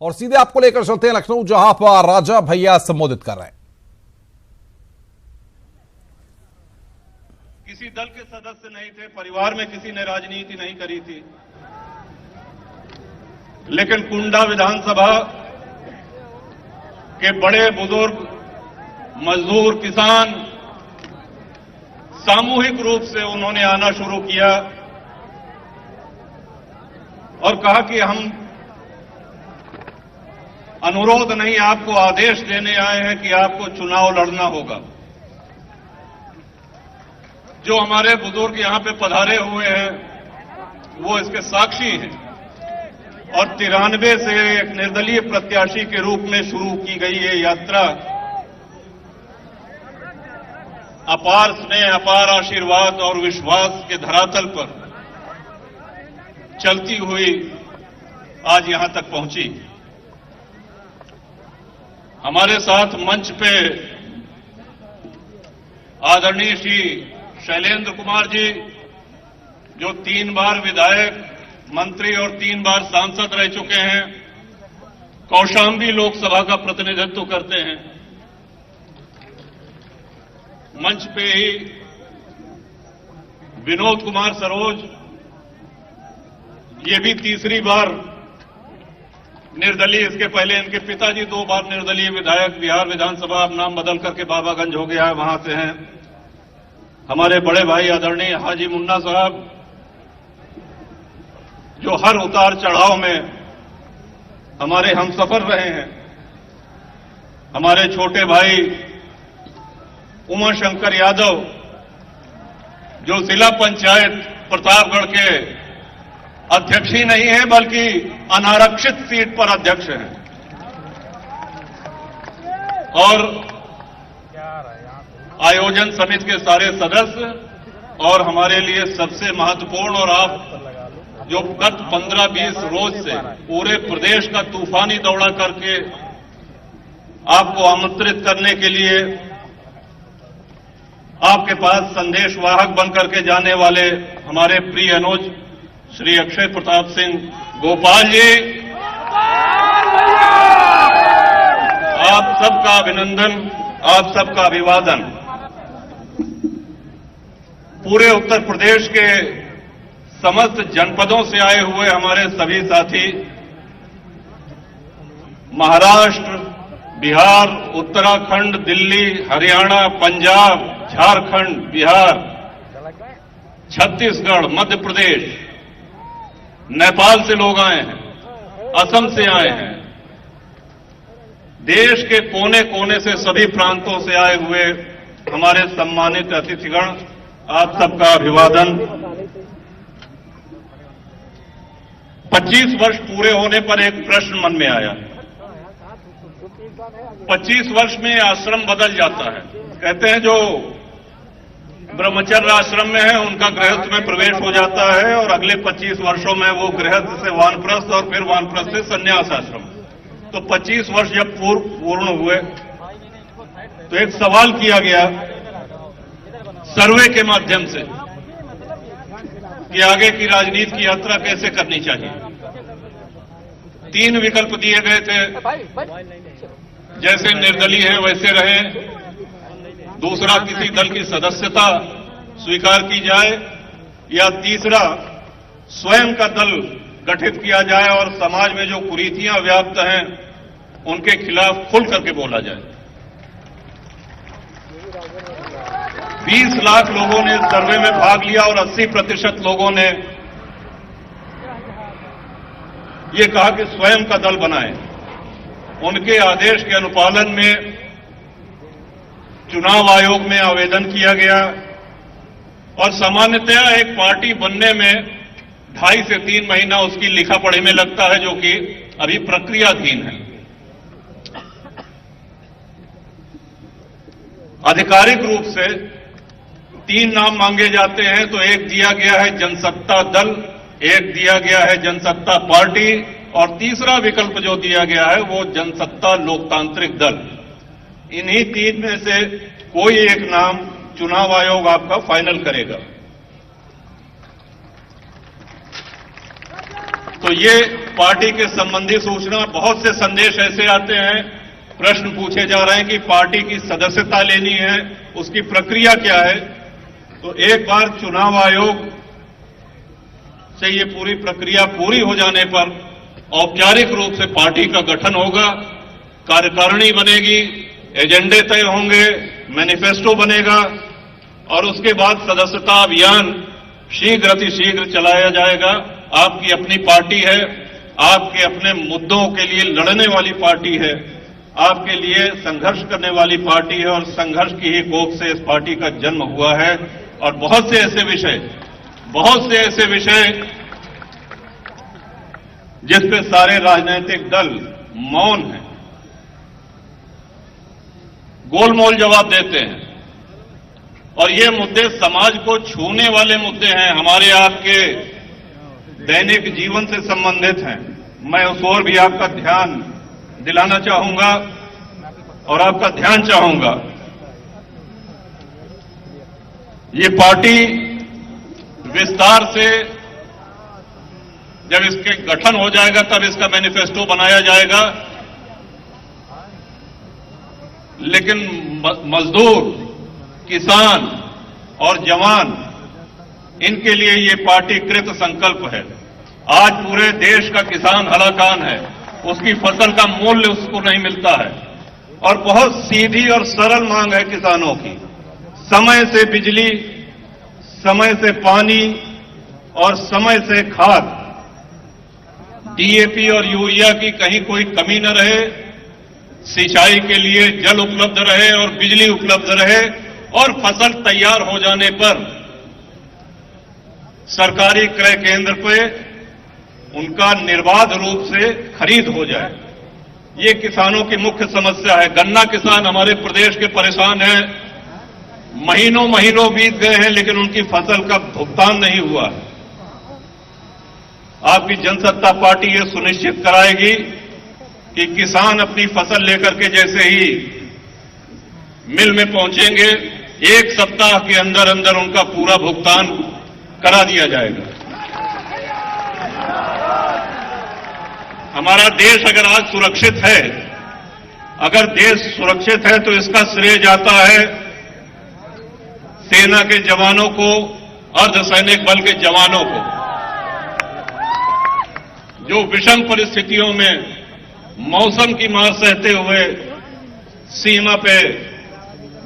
और सीधे आपको लेकर चलते हैं लखनऊ, जहां पर राजा भैया संबोधित कर रहे हैं। किसी दल के सदस्य नहीं थे, परिवार में किसी ने राजनीति नहीं करी थी, लेकिन कुंडा विधानसभा के बड़े बुजुर्ग, मजदूर, किसान सामूहिक रूप से उन्होंने आना शुरू किया और कहा कि हम अनुरोध नहीं, आपको आदेश देने आए हैं कि आपको चुनाव लड़ना होगा। जो हमारे बुजुर्ग यहां पे पधारे हुए हैं वो इसके साक्षी हैं और 93 से एक निर्दलीय प्रत्याशी के रूप में शुरू की गई ये यात्रा अपार स्नेह, अपार आशीर्वाद और विश्वास के धरातल पर चलती हुई आज यहां तक पहुंची। हमारे साथ मंच पे आदरणीय श्री शैलेंद्र कुमार जी, जो 3 बार विधायक, मंत्री और 3 बार सांसद रह चुके हैं, कौशाम्बी लोकसभा का प्रतिनिधित्व करते हैं। मंच पे ही विनोद कुमार सरोज, ये भी 3री बार निर्दलीय, इसके पहले इनके पिताजी 2 बार निर्दलीय विधायक, बिहार विधानसभा अब नाम बदल करके बाबागंज हो गया है, वहां से हैं। हमारे बड़े भाई आदरणीय हाजी मुन्ना साहब, जो हर उतार चढ़ाव में हमारे हमसफर रहे हैं। हमारे छोटे भाई उमाशंकर यादव, जो जिला पंचायत प्रतापगढ़ के अध्यक्ष ही नहीं है बल्कि अनारक्षित सीट पर अध्यक्ष हैं, और आयोजन समिति के सारे सदस्य, और हमारे लिए सबसे महत्वपूर्ण, और आप जो गत 15-20 रोज से पूरे प्रदेश का तूफानी दौरा करके आपको आमंत्रित करने के लिए आपके पास संदेशवाहक बनकर के जाने वाले हमारे प्रिय अनुज श्री अक्षय प्रताप सिंह गोपाल जी, आप सबका अभिनंदन, आप सबका अभिवादन। पूरे उत्तर प्रदेश के समस्त जनपदों से आए हुए हमारे सभी साथी, महाराष्ट्र, बिहार, उत्तराखंड, दिल्ली, हरियाणा, पंजाब, झारखंड, बिहार, छत्तीसगढ़, मध्य प्रदेश, नेपाल से लोग आए हैं, असम से आए हैं, देश के कोने कोने से, सभी प्रांतों से आए हुए हमारे सम्मानित अतिथिगण, आप सबका अभिवादन। 25 वर्ष पूरे होने पर एक प्रश्न मन में आया। 25 वर्ष में आश्रम बदल जाता है। कहते हैं जो ब्रह्मचर्य आश्रम में है उनका गृहस्थ में प्रवेश हो जाता है, और अगले 25 वर्षों में वो गृहस्थ से वानप्रस्थ और फिर वानप्रस्थ से संन्यास आश्रम। तो 25 वर्ष जब पूर्ण हुए तो एक सवाल किया गया सर्वे के माध्यम से कि आगे की राजनीति की यात्रा कैसे करनी चाहिए। 3 विकल्प दिए गए थे, जैसे निर्दलीय है वैसे रहें, दूसरा किसी दल की सदस्यता स्वीकार की जाए, या तीसरा स्वयं का दल गठित किया जाए और समाज में जो कुरीतियां व्याप्त हैं उनके खिलाफ खुल करके बोला जाए। 20 लाख लोगों ने सर्वे में भाग लिया और 80% लोगों ने ये कहा कि स्वयं का दल बनाएं। उनके आदेश के अनुपालन में चुनाव आयोग में आवेदन किया गया, और सामान्यतया एक पार्टी बनने में 2.5 से 3 महीना उसकी लिखा पढ़ी में लगता है, जो कि अभी प्रक्रियाधीन है। आधिकारिक रूप से 3 नाम मांगे जाते हैं, तो एक दिया गया है जनसत्ता दल, एक दिया गया है जनसत्ता पार्टी, और तीसरा विकल्प जो दिया गया है वो जनसत्ता लोकतांत्रिक दल। इन्हीं 3 में से कोई एक नाम चुनाव आयोग आपका फाइनल करेगा। तो ये पार्टी के संबंधी सूचना, बहुत से संदेश ऐसे आते हैं, प्रश्न पूछे जा रहे हैं कि पार्टी की सदस्यता लेनी है, उसकी प्रक्रिया क्या है। तो एक बार चुनाव आयोग से ये पूरी प्रक्रिया पूरी हो जाने पर औपचारिक रूप से पार्टी का गठन होगा, कार्यकारिणी बनेगी, एजेंडे तय होंगे, मैनिफेस्टो बनेगा और उसके बाद सदस्यता अभियान शीघ्र अतिशीघ्र चलाया जाएगा। आपकी अपनी पार्टी है, आपके अपने मुद्दों के लिए लड़ने वाली पार्टी है, आपके लिए संघर्ष करने वाली पार्टी है और संघर्ष की ही कोख से इस पार्टी का जन्म हुआ है। और बहुत से ऐसे विषय जिस पे सारे राजनीतिक दल मौन हैं, गोलमोल जवाब देते हैं और ये मुद्दे समाज को छूने वाले मुद्दे हैं, हमारे आपके दैनिक जीवन से संबंधित हैं। मैं उस ओर भी आपका ध्यान दिलाना चाहूंगा और आपका ध्यान चाहूंगा। ये पार्टी विस्तार से जब इसके गठन हो जाएगा तब इसका मैनिफेस्टो बनाया जाएगा, लेकिन मजदूर, किसान और जवान, इनके लिए ये पार्टी कृत संकल्प है। आज पूरे देश का किसान हलाकान है, उसकी फसल का मूल्य उसको नहीं मिलता है और बहुत सीधी और सरल मांग है किसानों की, समय से बिजली, समय से पानी और समय से खाद, डीएपी और यूरिया की कहीं कोई कमी न रहे, सिंचाई के लिए जल उपलब्ध रहे और बिजली उपलब्ध रहे और फसल तैयार हो जाने पर सरकारी क्रय केंद्र पे उनका निर्बाध रूप से खरीद हो जाए। ये किसानों की मुख्य समस्या है। गन्ना किसान हमारे प्रदेश के परेशान हैं, महीनों महीनों बीत गए हैं लेकिन उनकी फसल का भुगतान नहीं हुआ है। आपकी जनसत्ता पार्टी ये सुनिश्चित कराएगी कि किसान अपनी फसल लेकर के जैसे ही मिल में पहुंचेंगे, एक सप्ताह के अंदर अंदर उनका पूरा भुगतान करा दिया जाएगा। हमारा देश अगर आज सुरक्षित है, अगर देश सुरक्षित है तो इसका श्रेय जाता है सेना के जवानों को, अर्धसैनिक बल के जवानों को, जो विषम परिस्थितियों में मौसम की मार सहते हुए सीमा पे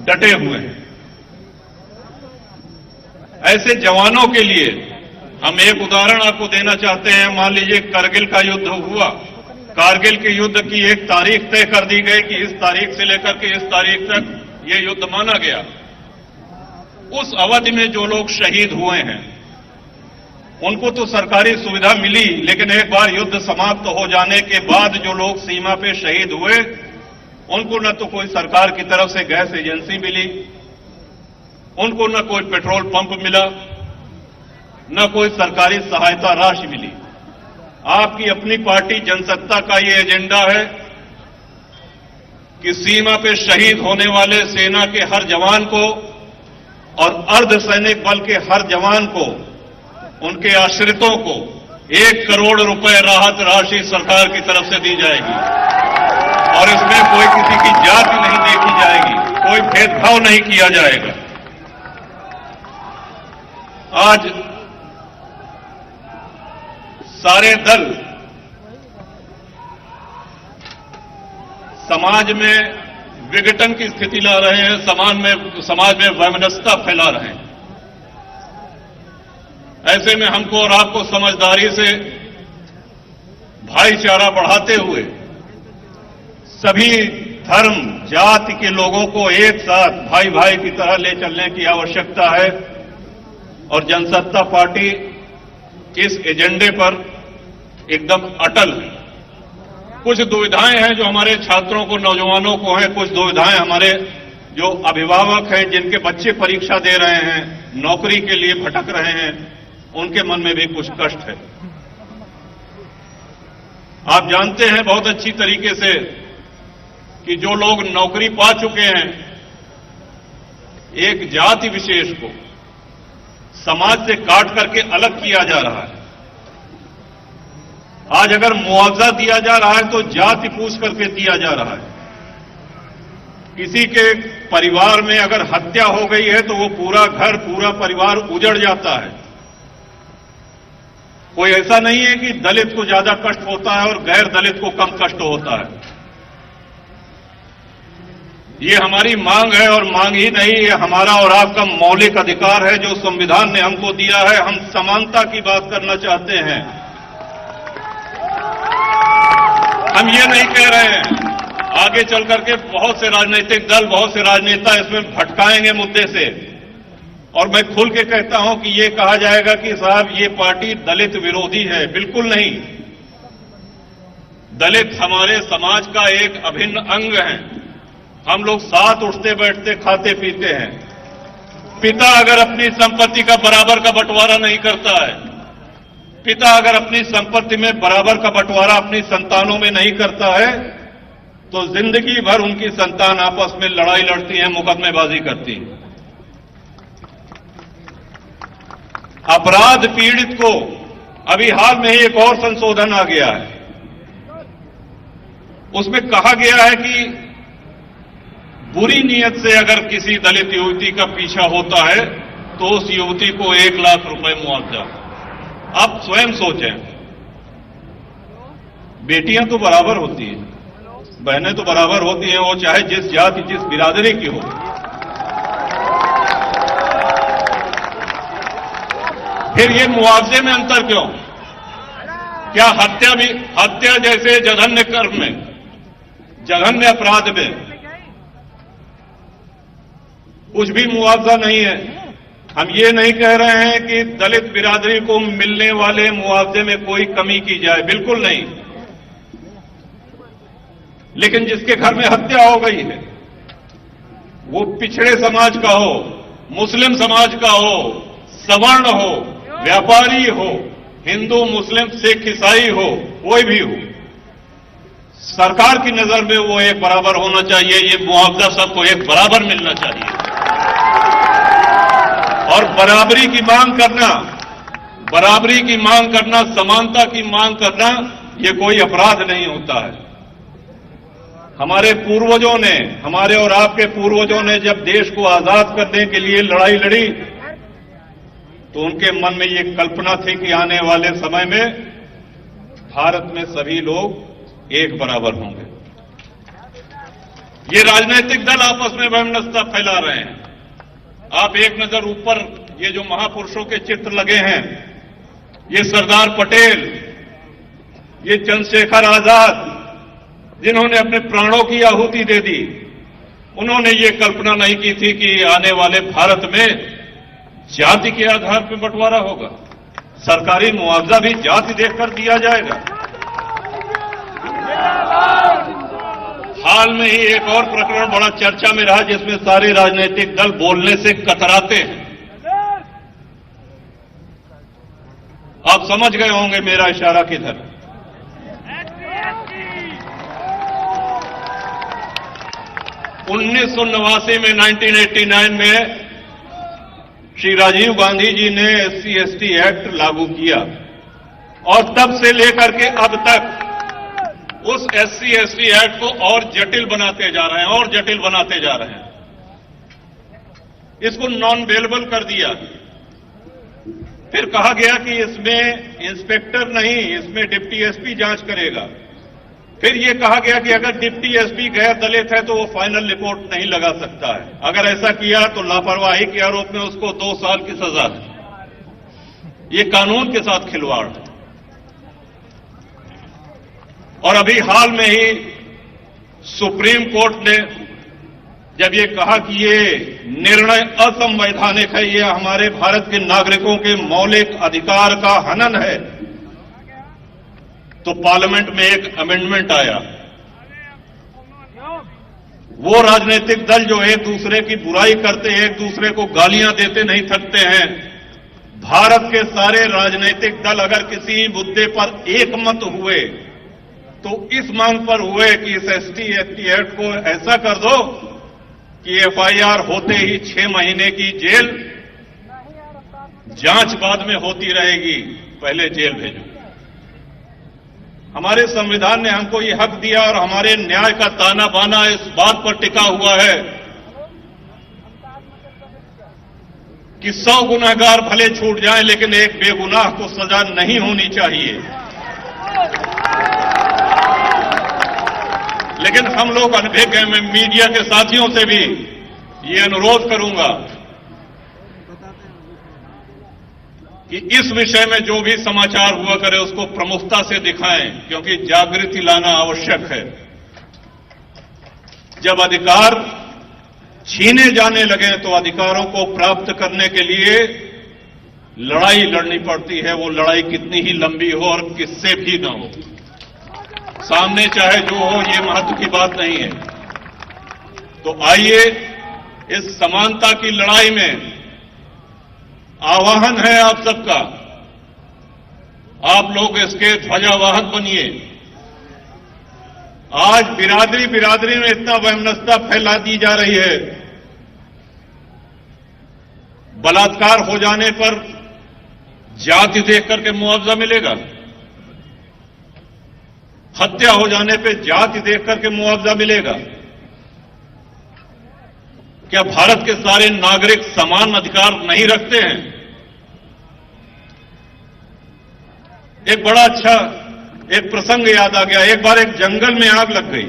डटे हुए हैं। ऐसे जवानों के लिए हम एक उदाहरण आपको देना चाहते हैं। मान लीजिए कारगिल का युद्ध हुआ, कारगिल के युद्ध की एक तारीख तय कर दी गई कि इस तारीख से लेकर के इस तारीख तक ये युद्ध माना गया। उस अवधि में जो लोग शहीद हुए हैं उनको तो सरकारी सुविधा मिली, लेकिन एक बार युद्ध समाप्त हो जाने के बाद जो लोग सीमा पे शहीद हुए उनको न तो कोई सरकार की तरफ से गैस एजेंसी मिली, उनको न कोई पेट्रोल पंप मिला, न कोई सरकारी सहायता राशि मिली। आपकी अपनी पार्टी जनसत्ता का ये एजेंडा है कि सीमा पे शहीद होने वाले सेना के हर जवान को और अर्धसैनिक बल के हर जवान को, उनके आश्रितों को 1 करोड़ रुपए राहत राशि सरकार की तरफ से दी जाएगी और इसमें कोई किसी की जाति नहीं देखी जाएगी, कोई भेदभाव नहीं किया जाएगा। आज सारे दल समाज में विघटन की स्थिति ला रहे हैं, समाज में वैमनस्यता फैला रहे हैं। ऐसे में हमको और आपको समझदारी से भाईचारा बढ़ाते हुए सभी धर्म जाति के लोगों को एक साथ भाई भाई की तरह ले चलने की आवश्यकता है और जनसत्ता पार्टी इस एजेंडे पर एकदम अटल है। कुछ दुविधाएं हैं जो हमारे छात्रों को, नौजवानों को हैं, कुछ दुविधाएं हमारे जो अभिभावक हैं जिनके बच्चे परीक्षा दे रहे हैं, नौकरी के लिए भटक रहे हैं, उनके मन में भी कुछ कष्ट है। आप जानते हैं बहुत अच्छी तरीके से कि जो लोग नौकरी पा चुके हैं, एक जाति विशेष को समाज से काट करके अलग किया जा रहा है। आज अगर मुआवजा दिया जा रहा है तो जाति पूछ करके दिया जा रहा है। किसी के परिवार में अगर हत्या हो गई है तो वो पूरा घर, पूरा परिवार उजड़ जाता है। कोई ऐसा नहीं है कि दलित को ज्यादा कष्ट होता है और गैर दलित को कम कष्ट होता है। ये हमारी मांग है और मांग ही नहीं, ये हमारा और आपका मौलिक अधिकार है जो संविधान ने हमको दिया है। हम समानता की बात करना चाहते हैं। हम ये नहीं कह रहे हैं, आगे चल करके बहुत से राजनीतिक दल, बहुत से राजनेता इसमें भटकाएंगे मुद्दे से, और मैं खुल के कहता हूं कि ये कहा जाएगा कि साहब ये पार्टी दलित विरोधी है। बिल्कुल नहीं। दलित हमारे समाज का एक अभिन्न अंग है। हम लोग साथ उठते बैठते खाते पीते हैं। पिता अगर अपनी संपत्ति का बराबर का बंटवारा नहीं करता है, पिता अगर अपनी संपत्ति में बराबर का बंटवारा अपनी संतानों में नहीं करता है, तो जिंदगी भर उनकी संतान आपस में लड़ाई लड़ती है, मुकदमेबाजी करती है। अपराध पीड़ित को अभी हाल में ही एक और संशोधन आ गया है। उसमें कहा गया है कि बुरी नीयत से अगर किसी दलित युवती का पीछा होता है तो उस युवती को 1 लाख रुपए मुआवजा। आप स्वयं सोचें, बेटियां तो बराबर होती हैं, बहनें तो बराबर होती हैं, वो चाहे जिस जाति, जिस बिरादरी की हो। फिर ये मुआवजे में अंतर क्यों? क्या हत्या जैसे जघन्य कर्म में, जघन्य अपराध में कुछ भी मुआवजा नहीं है? हम ये नहीं कह रहे हैं कि दलित बिरादरी को मिलने वाले मुआवजे में कोई कमी की जाए, बिल्कुल नहीं। लेकिन जिसके घर में हत्या हो गई है, वो पिछड़े समाज का हो, मुस्लिम समाज का हो, सवर्ण हो, व्यापारी हो, हिंदू, मुस्लिम, सिख, ईसाई हो, कोई भी हो, सरकार की नजर में वो एक बराबर होना चाहिए। ये मुआवजा सबको एक बराबर मिलना चाहिए। और बराबरी की मांग करना, समानता की मांग करना, ये कोई अपराध नहीं होता है। हमारे पूर्वजों ने, हमारे और आपके पूर्वजों ने जब देश को आजाद करने के लिए लड़ाई लड़ी, तो उनके मन में ये कल्पना थी कि आने वाले समय में भारत में सभी लोग एक बराबर होंगे। ये राजनीतिक दल आपस में वैमनस्यता फैला रहे हैं। आप एक नजर ऊपर, ये जो महापुरुषों के चित्र लगे हैं, ये सरदार पटेल, ये चंद्रशेखर आजाद, जिन्होंने अपने प्राणों की आहुति दे दी, उन्होंने ये कल्पना नहीं की थी कि आने वाले भारत में जाति के आधार पर बंटवारा होगा। सरकारी मुआवजा भी जाति देखकर दिया जाएगा। हाल में ही एक और प्रकरण बड़ा चर्चा में रहा, जिसमें सारे राजनीतिक दल बोलने से कतराते हैं। आप समझ गए होंगे मेरा इशारा किधर। 1989 में, 1989 में श्री राजीव गांधी जी ने SC/ST एक्ट लागू किया, और तब से लेकर के अब तक उस SC/ST एक्ट को और जटिल बनाते जा रहे हैं, और जटिल बनाते जा रहे हैं। इसको नॉन बेलेबल कर दिया। फिर कहा गया कि इसमें इंस्पेक्टर नहीं, इसमें डिप्टी एसपी जांच करेगा। फिर यह कहा गया कि अगर डिप्टी एसपी गैर दलित है तो वो फाइनल रिपोर्ट नहीं लगा सकता है। अगर ऐसा किया तो लापरवाही के आरोप में उसको 2 साल की सजा है। ये कानून के साथ खिलवाड़ है। और अभी हाल में ही सुप्रीम कोर्ट ने जब ये कहा कि ये निर्णय असंवैधानिक है, ये हमारे भारत के नागरिकों के मौलिक अधिकार का हनन है, तो पार्लियामेंट में एक अमेंडमेंट आया। वो राजनीतिक दल जो एक दूसरे की बुराई करते हैं, एक दूसरे को गालियां देते नहीं थकते हैं, भारत के सारे राजनीतिक दल अगर किसी मुद्दे पर एकमत हुए तो इस मांग पर हुए कि इस SC/ST एक्ट को ऐसा कर दो कि FIR होते ही 6 महीने की जेल, जांच बाद में होती रहेगी, पहले जेल भेजो। हमारे संविधान ने हमको ये हक दिया और हमारे न्याय का ताना बाना इस बात पर टिका हुआ है कि 100 गुनहगार भले छूट जाएं, लेकिन एक बेगुनाह को सजा नहीं होनी चाहिए। लेकिन हम लोग अनभिज्ञ हैं। मैं मीडिया के साथियों से भी ये अनुरोध करूंगा कि इस विषय में जो भी समाचार हुआ करे उसको प्रमुखता से दिखाएं, क्योंकि जागृति लाना आवश्यक है। जब अधिकार छीने जाने लगे तो अधिकारों को प्राप्त करने के लिए लड़ाई लड़नी पड़ती है। वो लड़ाई कितनी ही लंबी हो और किससे भी न हो, सामने चाहे जो हो, ये महत्व की बात नहीं है। तो आइए इस समानता की लड़ाई में आह्वान है आप सबका, आप लोग इसके ध्वजावाहक बनिए। आज बिरादरी बिरादरी में इतना वहमनस्यता फैला दी जा रही है। बलात्कार हो जाने पर जाति देख करके मुआवजा मिलेगा, हत्या हो जाने पर जाति देख करके मुआवजा मिलेगा। क्या भारत के सारे नागरिक समान अधिकार नहीं रखते हैं? एक बड़ा अच्छा एक प्रसंग याद आ गया। एक बार एक जंगल में आग लग गई।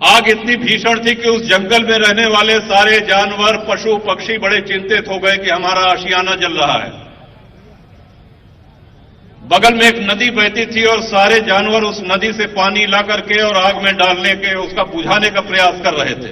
आग इतनी भीषण थी कि उस जंगल में रहने वाले सारे जानवर, पशु पक्षी बड़े चिंतित हो गए कि हमारा आशियाना जल रहा है। बगल में एक नदी बहती थी और सारे जानवर उस नदी से पानी ला करके और आग में डालने के, उसका बुझाने का प्रयास कर रहे थे।